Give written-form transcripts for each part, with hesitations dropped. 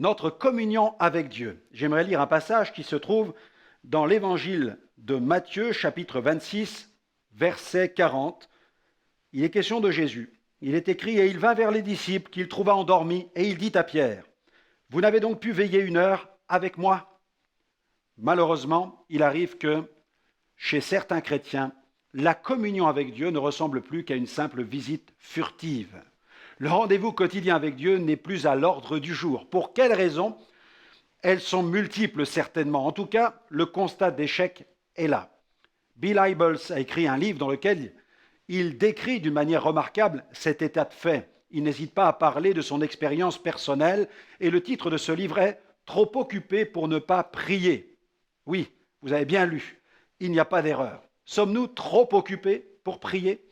notre communion avec Dieu. J'aimerais lire un passage qui se trouve dans l'évangile de Matthieu, chapitre 26, verset 40. Il est question de Jésus. Il est écrit « Et il vint vers les disciples qu'il trouva endormis, et il dit à Pierre, « Vous n'avez donc pu veiller 1 heure avec moi ?» Malheureusement, il arrive que, chez certains chrétiens, la communion avec Dieu ne ressemble plus qu'à une simple visite furtive. Le rendez-vous quotidien avec Dieu n'est plus à l'ordre du jour. Pour quelles raisons ? Elles sont multiples certainement. En tout cas, le constat d'échec est là. Bill Hybels a écrit un livre dans lequel il décrit d'une manière remarquable cet état de fait. Il n'hésite pas à parler de son expérience personnelle et le titre de ce livre est « Trop occupé pour ne pas prier ». Oui, vous avez bien lu, il n'y a pas d'erreur. Sommes-nous trop occupés pour prier ?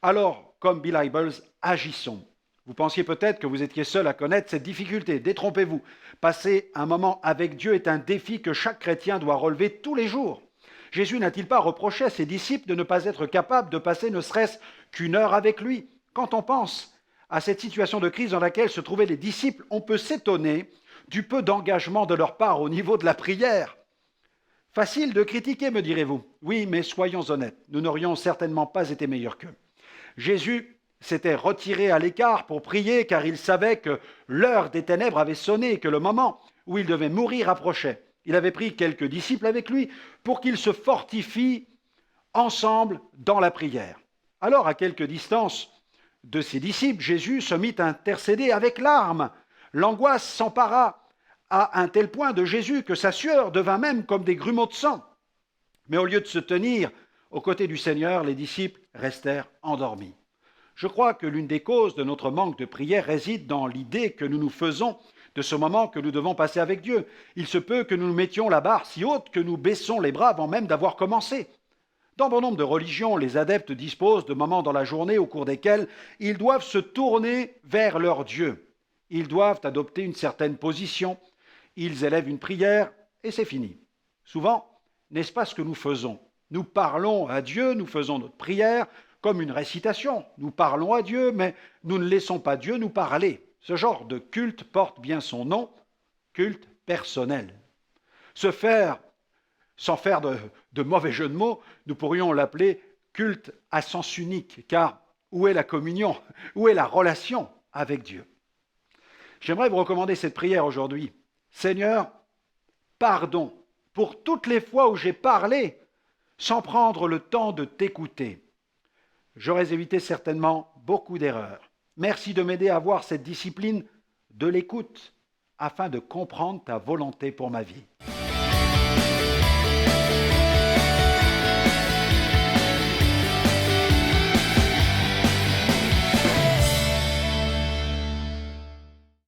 Alors, comme Bill Hybels, agissons. Vous pensiez peut-être que vous étiez seul à connaître cette difficulté. Détrompez-vous. Passer un moment avec Dieu est un défi que chaque chrétien doit relever tous les jours. Jésus n'a-t-il pas reproché à ses disciples de ne pas être capables de passer ne serait-ce qu'1 heure avec lui ? Quand on pense à cette situation de crise dans laquelle se trouvaient les disciples, on peut s'étonner du peu d'engagement de leur part au niveau de la prière. Facile de critiquer, me direz-vous. Oui, mais soyons honnêtes, nous n'aurions certainement pas été meilleurs qu'eux. Jésus s'était retiré à l'écart pour prier car il savait que l'heure des ténèbres avait sonné et que le moment où il devait mourir approchait. Il avait pris quelques disciples avec lui pour qu'ils se fortifient ensemble dans la prière. Alors, à quelque distance de ses disciples, Jésus se mit à intercéder avec larmes. L'angoisse s'empara à un tel point de Jésus que sa sueur devint même comme des grumeaux de sang. Mais au lieu de se tenir aux côtés du Seigneur, les disciples restèrent endormis. Je crois que l'une des causes de notre manque de prière réside dans l'idée que nous nous faisons de ce moment que nous devons passer avec Dieu. Il se peut que nous nous mettions la barre si haute que nous baissons les bras avant même d'avoir commencé. Dans bon nombre de religions, les adeptes disposent de moments dans la journée au cours desquels ils doivent se tourner vers leur Dieu. Ils doivent adopter une certaine position, ils élèvent une prière et c'est fini. Souvent, n'est-ce pas ce que nous faisons ? Nous parlons à Dieu, nous faisons notre prière comme une récitation. Nous parlons à Dieu, mais nous ne laissons pas Dieu nous parler. Ce genre de culte porte bien son nom, culte personnel. Sans faire de mauvais jeu de mots, nous pourrions l'appeler culte à sens unique, car où est la communion ? Où est la relation avec Dieu ? J'aimerais vous recommander cette prière aujourd'hui. Seigneur, pardon pour toutes les fois où j'ai parlé sans prendre le temps de t'écouter. J'aurais évité certainement beaucoup d'erreurs. Merci de m'aider à avoir cette discipline de l'écoute afin de comprendre ta volonté pour ma vie.